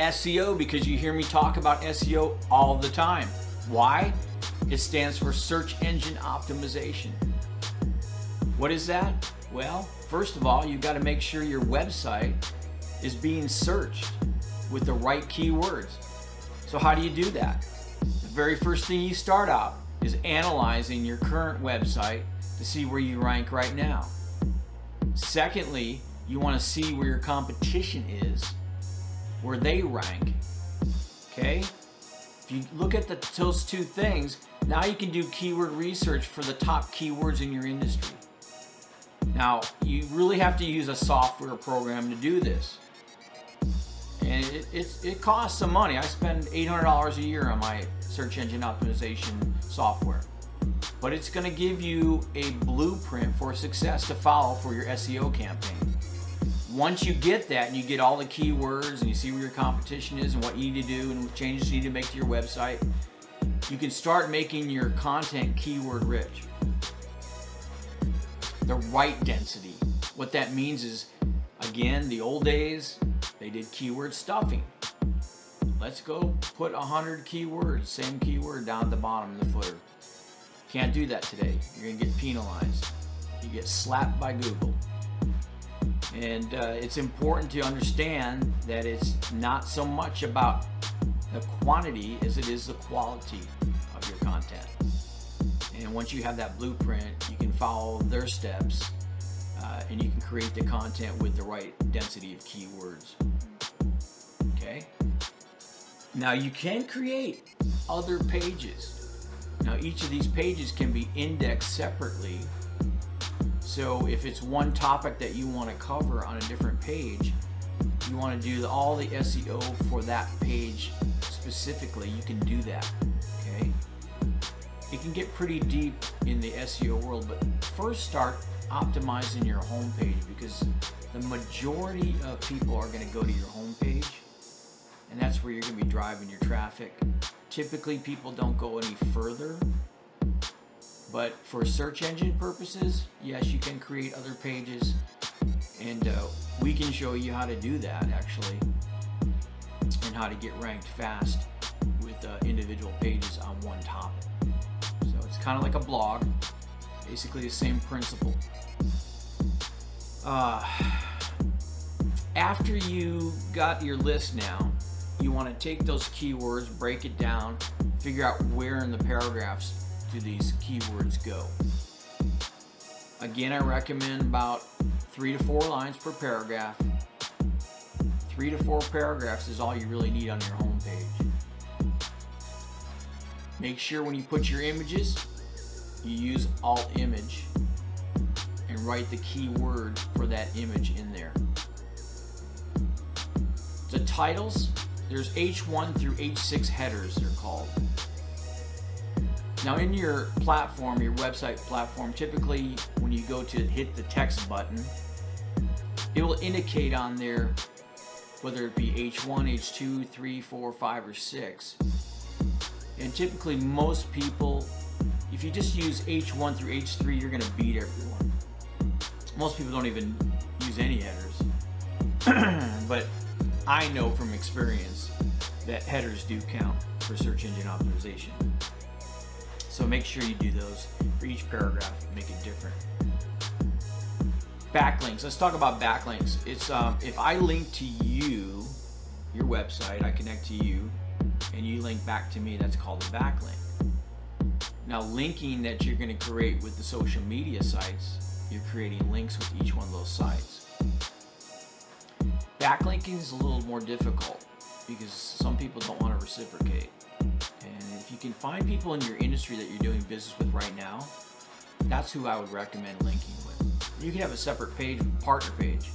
SEO because you hear me talk about SEO all the time. Why? It stands for Search Engine Optimization. What is that? Well, first of all, you've got to make sure your website is being searched with the right keywords. So how do you do that? The very first thing you start out is analyzing your current website to see where you rank right now. Secondly, you want to see where your competition is, where they rank. Okay? If you look at those two things, now you can do keyword research for the top keywords in your industry. Now, you really have to use a software program to do this. And it costs some money. I spend $800 a year on my search engine optimization software. But it's going to give you a blueprint for success to follow for your SEO campaign. Once you get that and you get all the keywords and you see where your competition is and what you need to do and what changes you need to make to your website, you can start making your content keyword rich. The right density. What that means is, again, the old days, they did keyword stuffing. Let's go put 100 keywords, same keyword down at the bottom of the footer. Can't do that today. You're going to get penalized. You get slapped by Google. And it's important to understand that it's not so much about the quantity as it is the quality of your content. And once you have that blueprint, you can follow their steps and you can create the content with the right density of keywords. Okay? Now you can create other pages. Now each of these pages can be indexed separately. So if it's one topic that you want to cover on a different page, you want to do all the SEO for that page specifically, you can do that. Okay? It can get pretty deep in the SEO world, but first start optimizing your homepage, because the majority of people are going to go to your homepage, and that's where you're going to be driving your traffic. Typically, people don't go any further, but for search engine purposes, yes, you can create other pages, and we can show you how to do that actually, and how to get ranked fast with individual pages on one topic. So it's kind of like a blog, basically the same principle. After you got your list now, you want to take those keywords, break it down, figure out where in the paragraphs do these keywords go. Again, I recommend about 3 to 4 lines per paragraph. 3 to 4 paragraphs is all you really need on your homepage. Make sure when you put your images, you use alt image and write the keyword for that image in there. The titles, there's H1 through H6 headers, they're called. Now in your platform, your website platform, typically when you go to hit the text button, it will indicate on there whether it be H1, H2, 3, 4, 5, or 6. And typically most people, if you just use H1 through H3, you're going to beat everyone. Most people don't even use any headers. But I know from experience that headers do count for search engine optimization. So make sure you do those for each paragraph, make it different. Backlinks. Let's talk about backlinks. It's if I link to you, your website, I connect to you, and you link back to me, that's called a backlink. Now, linking that you're going to create with the social media sites, you're creating links with each one of those sites. Backlinking is a little more difficult because some people don't want to reciprocate. And if you can find people in your industry that you're doing business with right now, that's who I would recommend linking with. You can have a separate page, partner page.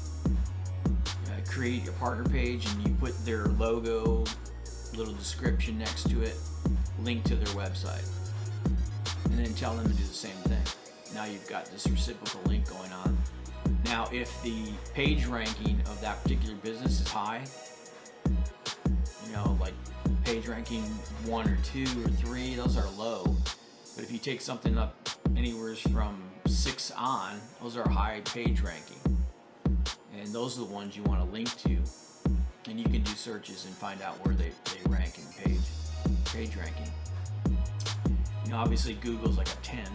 Create your partner page and you put their logo, little description next to it, link to their website, and then tell them to do the same thing. Now you've got this reciprocal link going on. Now if the page ranking of that particular business is high, like page ranking 1 or 2 or 3, those are low. But if you take something up anywhere from 6 on, those are high page ranking. And those are the ones you want to link to. And you can do searches and find out where they rank in page ranking. You know, obviously Google's like a 10,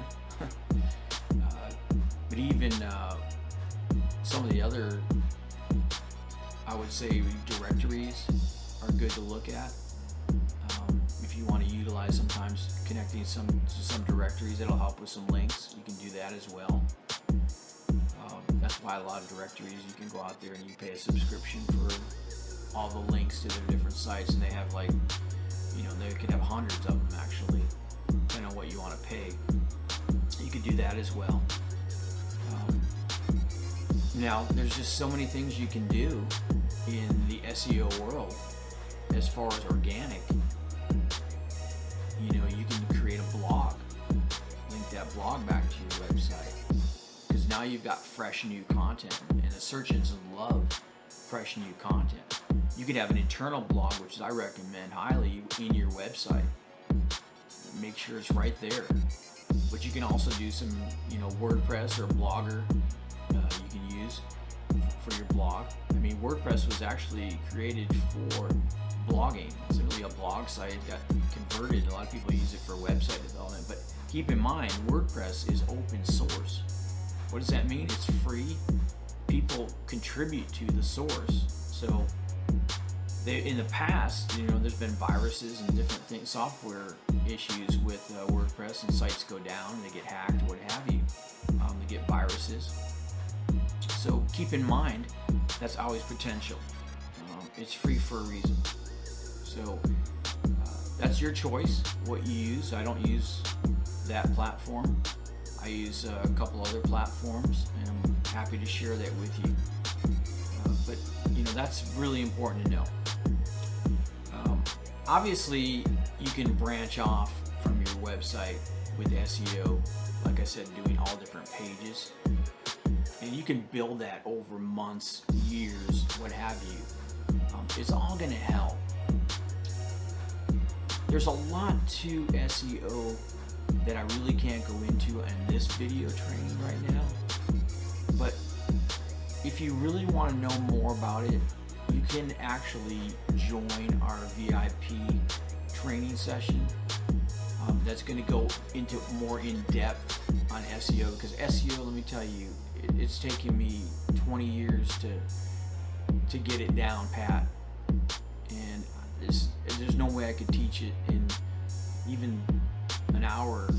but even some of the other, I would say, directories are good to look at. If you want to utilize sometimes connecting to some directories, that'll help with some links. You can do that as well. That's why a lot of directories, you can go out there and you pay a subscription for all the links to their different sites, and they have like, you know, they can have hundreds of them actually, depending on what you want to pay. You can do that as well. Now, there's just so many things you can do in the SEO world as far as organic. You know, you can create a blog, link that blog back to your website, because now you've got fresh new content, and the search engines love fresh new content. You could have an internal blog, which I recommend highly, in your website. Make sure it's right there. But you can also do some, you know, WordPress or Blogger you can use for your blog. I mean, WordPress was actually created for blogging. It's really a blog site. It got converted. A lot of people use it for website development. But keep in mind, WordPress is open source. What does that mean? It's free. People contribute to the source. So in the past, you know, there's been viruses and different things, software issues with WordPress, and sites go down, and they get hacked, or what have you. They get viruses. So keep in mind, that's always potential. It's free for a reason. So that's your choice, what you use. I don't use that platform. I use a couple other platforms, and I'm happy to share that with you. But you know, that's really important to know. Obviously, you can branch off from your website with SEO, like I said, doing all different pages. And you can build that over months, years, what have you. It's all going to help. There's a lot to SEO that I really can't go into in this video training right now. But if you really want to know more about it, you can actually join our VIP training session. That's going to go into more in depth on SEO, because SEO, let me tell you, it's taken me 20 years to get it down pat, and there's no way I could teach it in even an hour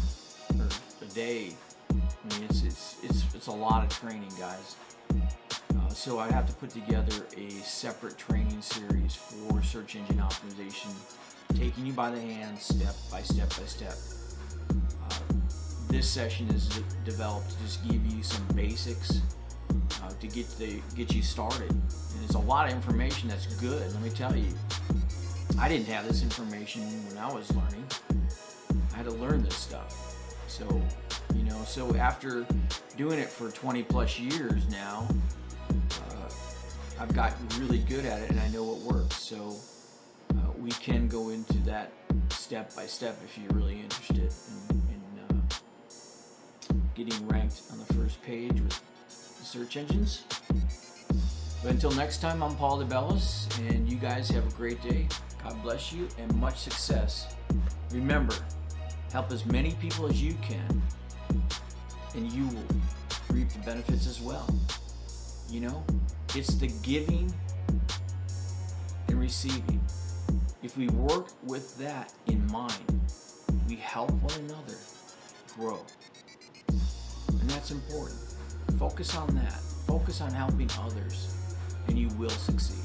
or a day. I mean, it's a lot of training, guys. So I'd have to put together a separate training series for search engine optimization, taking you by the hand, step by step by step. This session is developed to just give you some basics to get you started. And it's a lot of information that's good, let me tell you. I didn't have this information when I was learning. I had to learn this stuff. So, you know, so after doing it for 20 plus years now, I've gotten really good at it, and I know what works. So we can go into that step by step if you're really interested in getting ranked on the first page with the search engines. But until next time, I'm Paul DeBellis, and you guys have a great day. God bless you, and much success. Remember, help as many people as you can, and you will reap the benefits as well. You know, it's the giving and receiving. If we work with that in mind, we help one another grow. And that's important. Focus on that. Focus on helping others, and you will succeed.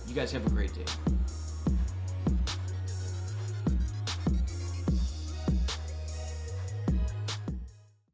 You guys have a great day.